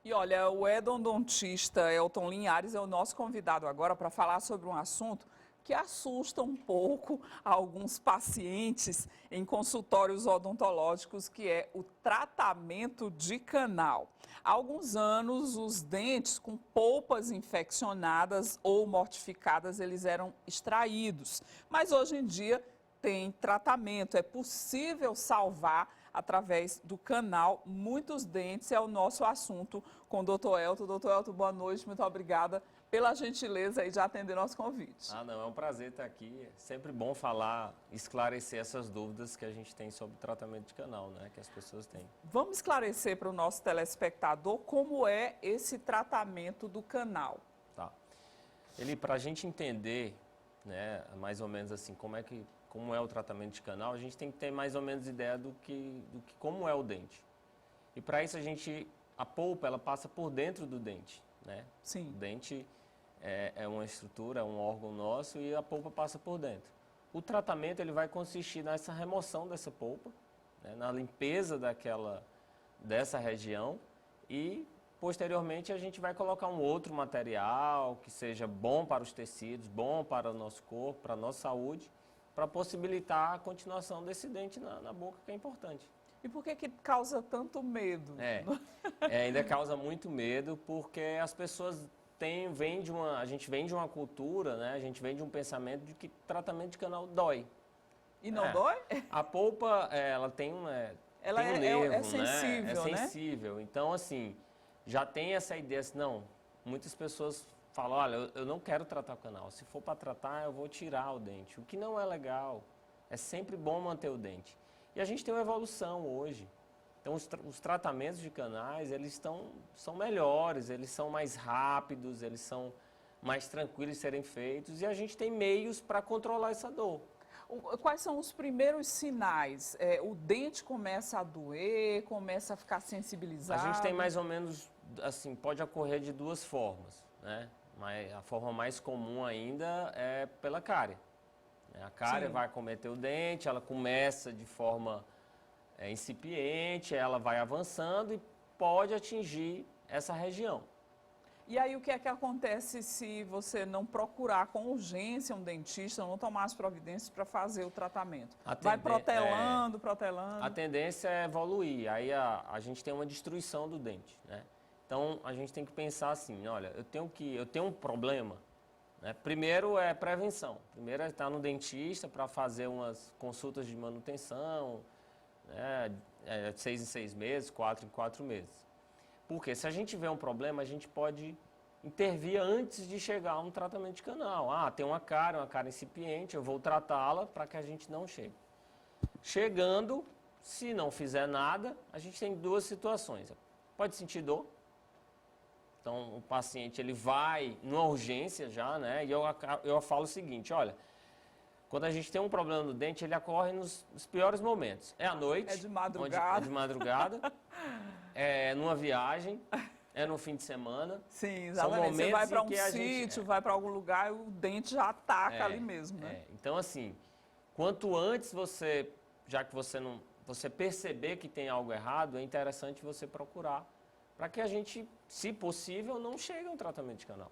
E olha, o endodontista Elton Linhares é o nosso convidado agora para falar sobre um assunto que assusta um pouco alguns pacientes em consultórios odontológicos, que é o tratamento de canal. Há alguns anos, os dentes com polpas infeccionadas ou mortificadas, eles eram extraídos. Mas hoje em dia tem tratamento, é possível salvar através do canal muitos dentes. É o nosso assunto com o doutor Elton. Doutor Elton, boa noite, muito obrigada pela gentileza aí de atender nosso convite. Não, é um prazer estar aqui. É sempre bom falar, esclarecer essas dúvidas que a gente tem sobre o tratamento de canal, né, que as pessoas têm. Vamos esclarecer para o nosso telespectador como é esse tratamento do canal. Tá. Para a gente entender, né, mais ou menos assim, como é o tratamento de canal, a gente tem que ter mais ou menos ideia do que como é o dente. E para isso a polpa, ela passa por dentro do dente, né? Sim. O dente é uma estrutura, é um órgão nosso e a polpa passa por dentro. O tratamento ele vai consistir nessa remoção dessa polpa, né, na limpeza dessa região e posteriormente a gente vai colocar um outro material que seja bom para os tecidos, bom para o nosso corpo, para a nossa saúde, para possibilitar a continuação desse dente na boca, que é importante. E por que causa tanto medo? Ainda causa muito medo, porque as pessoas a gente vem de uma cultura, né? A gente vem de um pensamento de que tratamento de canal dói. E não dói? A polpa, ela tem um nervo, sensível, né? É sensível. Então, assim, já tem essa ideia, assim, não, muitas pessoas falam, olha, eu não quero tratar o canal, se for para tratar, eu vou tirar o dente, o que não é legal. É sempre bom manter o dente. E a gente tem uma evolução hoje. Então, os tratamentos de canais, eles são melhores, eles são mais rápidos, eles são mais tranquilos de serem feitos e a gente tem meios para controlar essa dor. Quais são os primeiros sinais? O dente começa a doer, começa a ficar sensibilizado? A gente tem mais ou menos, assim, pode ocorrer de duas formas, né? Mas a forma mais comum ainda é pela cárie. A cárie vai acometer o dente, ela começa de forma incipiente, ela vai avançando e pode atingir essa região. E aí o que é que acontece se você não procurar com urgência um dentista, não tomar as providências para fazer o tratamento? Vai protelando. A tendência é evoluir, aí a gente tem uma destruição do dente, né? Então a gente tem que pensar assim, olha, eu tenho um problema, né? Primeiro é prevenção, primeiro é estar no dentista para fazer umas consultas de manutenção, né? 6 em 6 meses, 4 em 4 meses. Porque se a gente vê um problema, a gente pode intervir antes de chegar a um tratamento de canal. Tem uma cárie incipiente, eu vou tratá-la para que a gente não chegue. Chegando, se não fizer nada, a gente tem duas situações. Pode sentir dor. Então, o paciente ele vai numa urgência já, né? E eu falo o seguinte, olha, quando a gente tem um problema no dente, ele ocorre nos piores momentos. É à noite. É de madrugada. É de madrugada. É numa viagem. É no fim de semana. Sim, exatamente. Você vai para um sítio, vai para algum lugar e o dente já ataca ali mesmo, né? Então, assim, quanto antes já que você perceber que tem algo errado, é interessante você procurar para que a gente, se possível, não chegue a um tratamento de canal.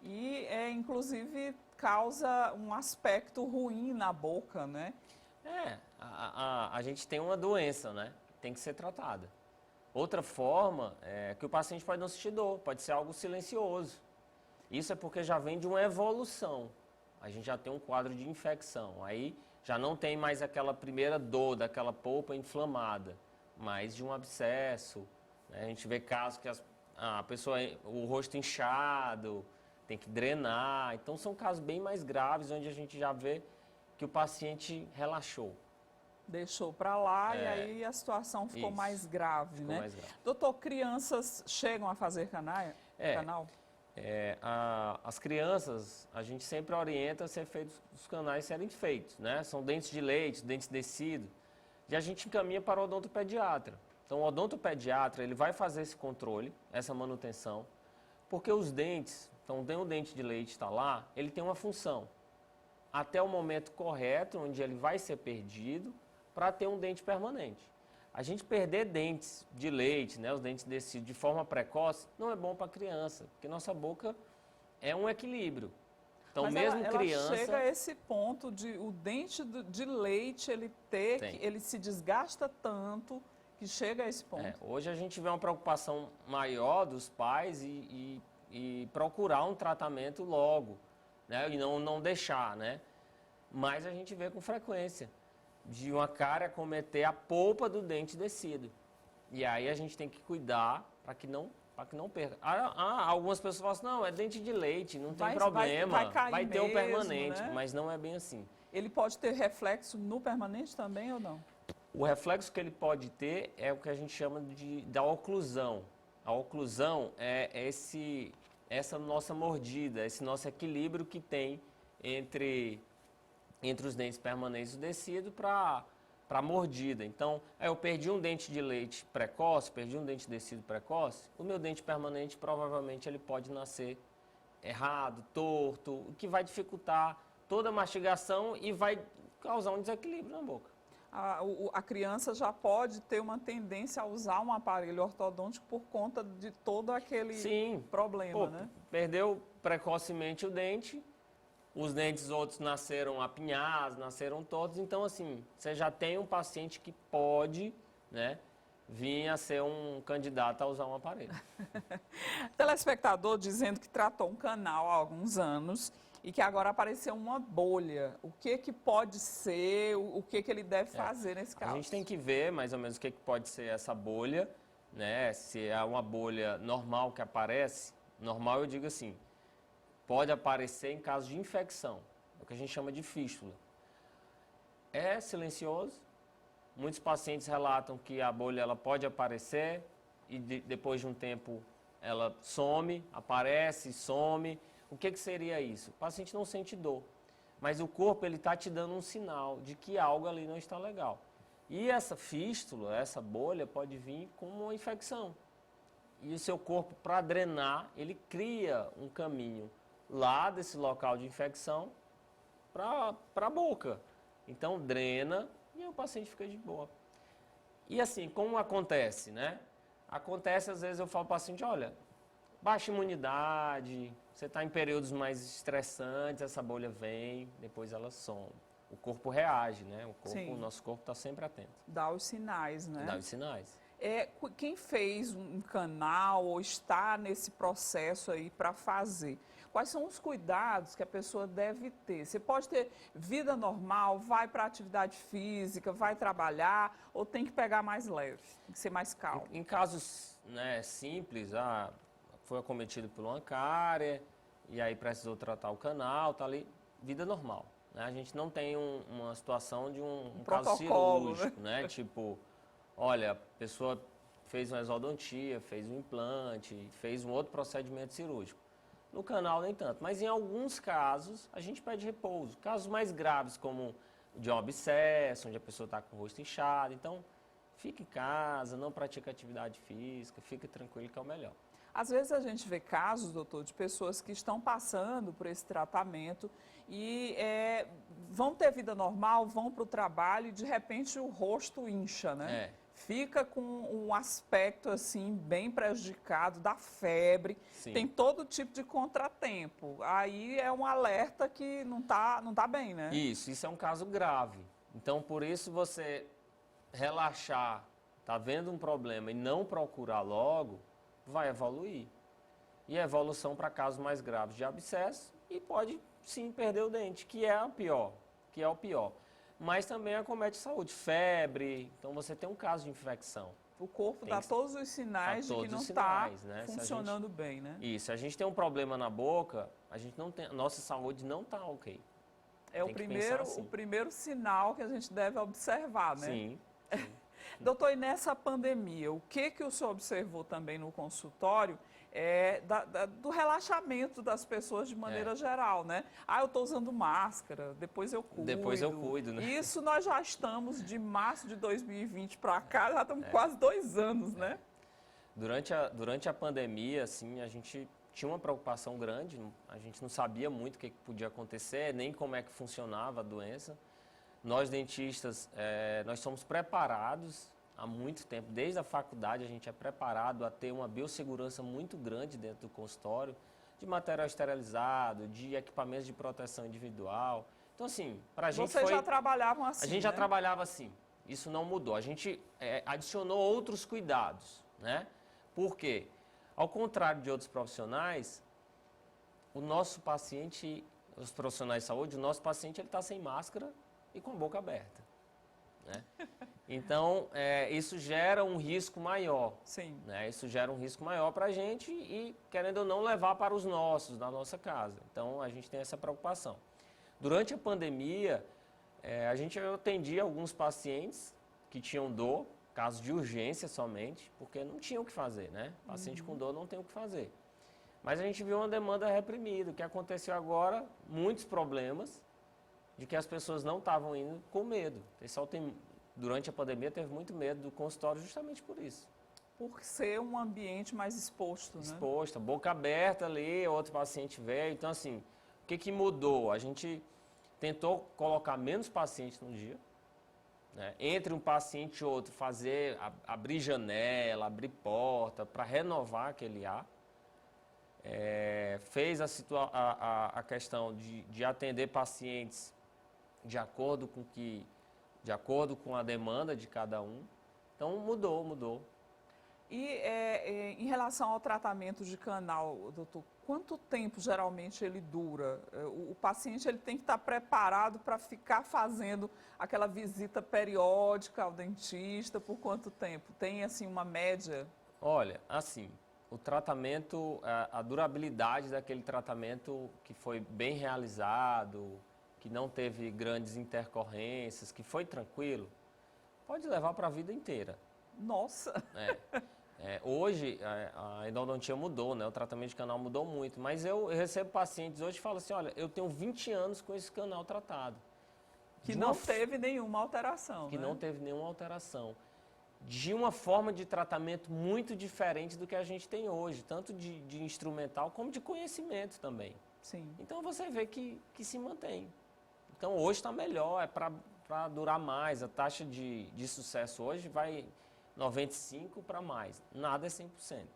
E, inclusive, causa um aspecto ruim na boca, né? A gente tem uma doença, né? Tem que ser tratada. Outra forma é que o paciente pode não sentir dor, pode ser algo silencioso. Isso é porque já vem de uma evolução. A gente já tem um quadro de infecção. Aí já não tem mais aquela primeira dor daquela polpa inflamada, mas de um abscesso. Né? A gente vê casos que a pessoa, o rosto inchado, tem que drenar. Então são casos bem mais graves, onde a gente já vê que o paciente relaxou. Deixou para lá e aí a situação ficou mais grave, né? Mais grave. Doutor, crianças chegam a fazer canal? As crianças, a gente sempre orienta a ser feitos, os canais serem feitos, né? São dentes de leite, dentes descidos, e a gente encaminha para o odontopediatra. Então, o odontopediatra, ele vai fazer esse controle, essa manutenção, porque os dentes, então tem um dente de leite está lá, ele tem uma função. Até o momento correto, onde ele vai ser perdido, para ter um dente permanente. A gente perder dentes de leite, né, os dentes de forma precoce, não é bom para a criança, porque nossa boca é um equilíbrio. Então, Mas mesmo ela criança... chega a esse ponto de o dente de leite, ele se desgasta tanto que chega a esse ponto. Hoje a gente vê uma preocupação maior dos pais e procurar um tratamento logo, né, e não deixar, né? Mas a gente vê com frequência de uma cárie acometer a polpa do dente descido. E aí a gente tem que cuidar para que não perca. Algumas pessoas falam assim, não, é dente de leite, não tem problema, vai ter o permanente, né? Mas não é bem assim. Ele pode ter reflexo no permanente também ou não? O reflexo que ele pode ter é o que a gente chama da oclusão. A oclusão é essa nossa mordida, esse nosso equilíbrio que tem entre os dentes permanentes do descido para a mordida. Então, eu perdi um dente de leite precoce, perdi um dente descido precoce, o meu dente permanente provavelmente ele pode nascer errado, torto, o que vai dificultar toda a mastigação e vai causar um desequilíbrio na boca. A criança já pode ter uma tendência a usar um aparelho ortodôntico por conta de todo aquele problema, né? Perdeu precocemente o dente, os dentes outros nasceram apinhados, nasceram todos, então assim, você já tem um paciente que pode, né, vir a ser um candidato a usar um aparelho. Telespectador dizendo que tratou um canal há alguns anos e que agora apareceu uma bolha. O que pode ser, o que ele deve fazer nesse caso? A gente tem que ver mais ou menos o que pode ser essa bolha, né? Se é uma bolha normal que aparece, normal eu digo assim, pode aparecer em caso de infecção, é o que a gente chama de fístula. É silencioso, muitos pacientes relatam que a bolha ela pode aparecer e depois de um tempo ela some, aparece, some. O que seria isso? O paciente não sente dor, mas o corpo ele está te dando um sinal de que algo ali não está legal. E essa fístula, essa bolha pode vir com uma infecção. E o seu corpo, para drenar, ele cria um caminho lá desse local de infecção para a boca. Então drena e o paciente fica de boa. E assim, como acontece, né? Acontece, às vezes eu falo para o paciente, olha, baixa imunidade, você está em períodos mais estressantes, essa bolha vem, depois ela some. O corpo reage, né? O nosso corpo está sempre atento. Dá os sinais, né? Dá os sinais. Quem fez um canal ou está nesse processo aí para fazer, quais são os cuidados que a pessoa deve ter? Você pode ter vida normal, vai para atividade física, vai trabalhar, ou tem que pegar mais leve, tem que ser mais calmo? Em casos, né, simples, foi acometido por uma cárie, e aí precisou tratar o canal, tá ali, vida normal. Né? A gente não tem uma situação de um caso cirúrgico, né? Tipo, olha, a pessoa fez uma exodontia, fez um implante, fez um outro procedimento cirúrgico. No canal nem tanto, mas em alguns casos a gente pede repouso. Casos mais graves como de um abscesso, onde a pessoa está com o rosto inchado, então fique em casa, não pratique atividade física, fique tranquilo que é o melhor. Às vezes a gente vê casos, doutor, de pessoas que estão passando por esse tratamento e vão ter vida normal, vão para o trabalho e de repente o rosto incha, né? Fica com um aspecto assim bem prejudicado, dá febre, tem todo tipo de contratempo. Aí é um alerta que não tá bem, né? Isso é um caso grave. Então, por isso você relaxar, tá vendo um problema e não procurar logo, vai evoluir. E a evolução para casos mais graves de abscesso e pode sim perder o dente, que é o pior. Mas também acomete saúde, febre, então você tem um caso de infecção. O corpo dá todos os sinais de que não está funcionando bem, né? Isso, a gente tem um problema na boca, a nossa saúde não está ok. É o primeiro sinal que a gente deve observar, né? Sim. Doutor, e nessa pandemia, o que o senhor observou também no consultório do relaxamento das pessoas de maneira geral, né? Eu estou usando máscara, depois eu cuido. Depois eu cuido, né? Isso nós já estamos de março de 2020 para cá, já estamos quase 2 anos, né? Durante a pandemia, assim, a gente tinha uma preocupação grande, a gente não sabia muito o que podia acontecer, nem como é que funcionava a doença. Nós dentistas, nós somos preparados há muito tempo. Desde a faculdade a gente é preparado a ter uma biossegurança muito grande dentro do consultório, de material esterilizado, de equipamentos de proteção individual. Então, assim, para a gente Vocês já trabalhavam assim, a gente já né? trabalhava assim. Isso não mudou. A gente adicionou outros cuidados, né? Por quê? Ao contrário de outros profissionais, o nosso paciente, os profissionais de saúde, o nosso paciente ele está sem máscara e com a boca aberta, né? Então, isso gera um risco maior. Sim. Né? Isso gera um risco maior para a gente e, querendo ou não, levar para os nossos, da nossa casa. Então, a gente tem essa preocupação. Durante a pandemia, eu atendia alguns pacientes que tinham dor, casos de urgência somente, porque não tinham o que fazer, né? Paciente com dor não tem o que fazer. Mas a gente viu uma demanda reprimida. O que aconteceu agora, muitos problemas de que as pessoas não estavam indo com medo. O pessoal durante a pandemia teve muito medo do consultório justamente por isso. Por ser um ambiente mais exposto, né? Exposta, boca aberta ali, outro paciente velho. Então, assim, o que mudou? A gente tentou colocar menos pacientes no dia, né? Entre um paciente e outro, abrir janela, abrir porta, para renovar aquele ar. Fez a questão de atender pacientes de acordo com a demanda de cada um. Então, mudou. E em relação ao tratamento de canal, doutor, quanto tempo geralmente ele dura? O paciente ele tem que estar preparado para ficar fazendo aquela visita periódica ao dentista por quanto tempo? Tem assim uma média? Olha, assim, o tratamento, a durabilidade daquele tratamento que foi bem realizado, que não teve grandes intercorrências, que foi tranquilo, pode levar para a vida inteira. Nossa! Hoje, a endodontia mudou, né? O tratamento de canal mudou muito, mas eu recebo pacientes hoje e falo assim, olha, eu tenho 20 anos com esse canal tratado. Que não teve nenhuma alteração, Que né? não teve nenhuma alteração. De uma forma de tratamento muito diferente do que a gente tem hoje, tanto de instrumental como de conhecimento também. Sim. Então você vê que se mantém. Então hoje está melhor, é para durar mais. A taxa de sucesso hoje vai 95% para mais. Nada é 100%.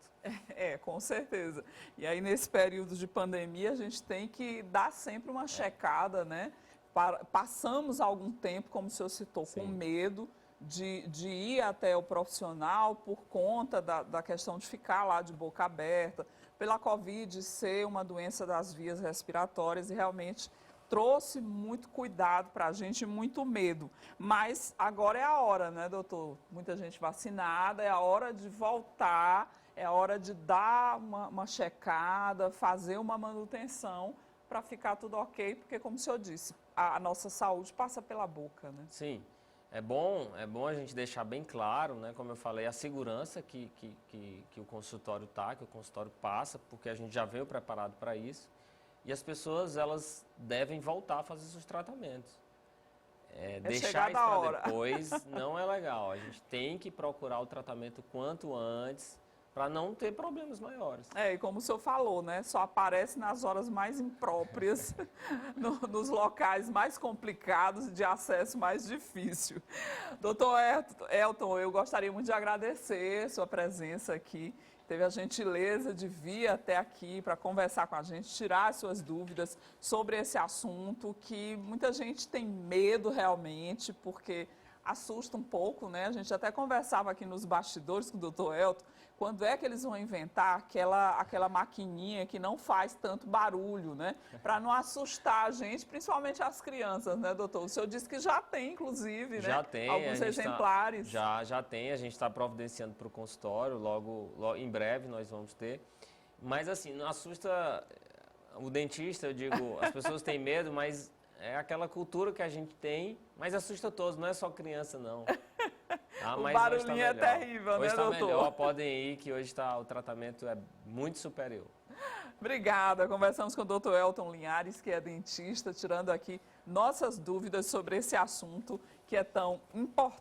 Com certeza. E aí nesse período de pandemia a gente tem que dar sempre uma checada, né? Passamos algum tempo, como o senhor citou, com medo de ir até o profissional por conta da questão de ficar lá de boca aberta, pela Covid ser uma doença das vias respiratórias e realmente trouxe muito cuidado para a gente, muito medo. Mas agora é a hora, né, doutor? Muita gente vacinada, é a hora de voltar, é a hora de dar uma checada, fazer uma manutenção para ficar tudo ok, porque, como o senhor disse, a nossa saúde passa pela boca, né? Sim. É bom a gente deixar bem claro, né, como eu falei, a segurança que o consultório que o consultório passa, porque a gente já veio preparado para isso. E as pessoas, elas devem voltar a fazer seus tratamentos. Deixar isso para depois não é legal. A gente tem que procurar o tratamento quanto antes, para não ter problemas maiores. E como o senhor falou, né? Só aparece nas horas mais impróprias, nos locais mais complicados e de acesso mais difícil. Doutor Elton, eu gostaria muito de agradecer sua presença aqui. Teve a gentileza de vir até aqui para conversar com a gente, tirar as suas dúvidas sobre esse assunto que muita gente tem medo realmente, porque assusta um pouco, né? A gente até conversava aqui nos bastidores com o doutor Elton, quando é que eles vão inventar aquela maquininha que não faz tanto barulho, né? Para não assustar a gente, principalmente as crianças, né, doutor? O senhor disse que já tem, inclusive, já né? Tem, alguns exemplares. Já tem, a gente está providenciando para o consultório, logo em breve nós vamos ter. Mas assim, não assusta o dentista, eu digo, as pessoas têm medo, mas é aquela cultura que a gente tem, mas assusta todos, não é só criança, não. O barulhinho é terrível, hoje né, doutor? Hoje está melhor, podem ir, que hoje o tratamento é muito superior. Obrigada. Conversamos com o doutor Elton Linhares, que é dentista, tirando aqui nossas dúvidas sobre esse assunto que é tão importante.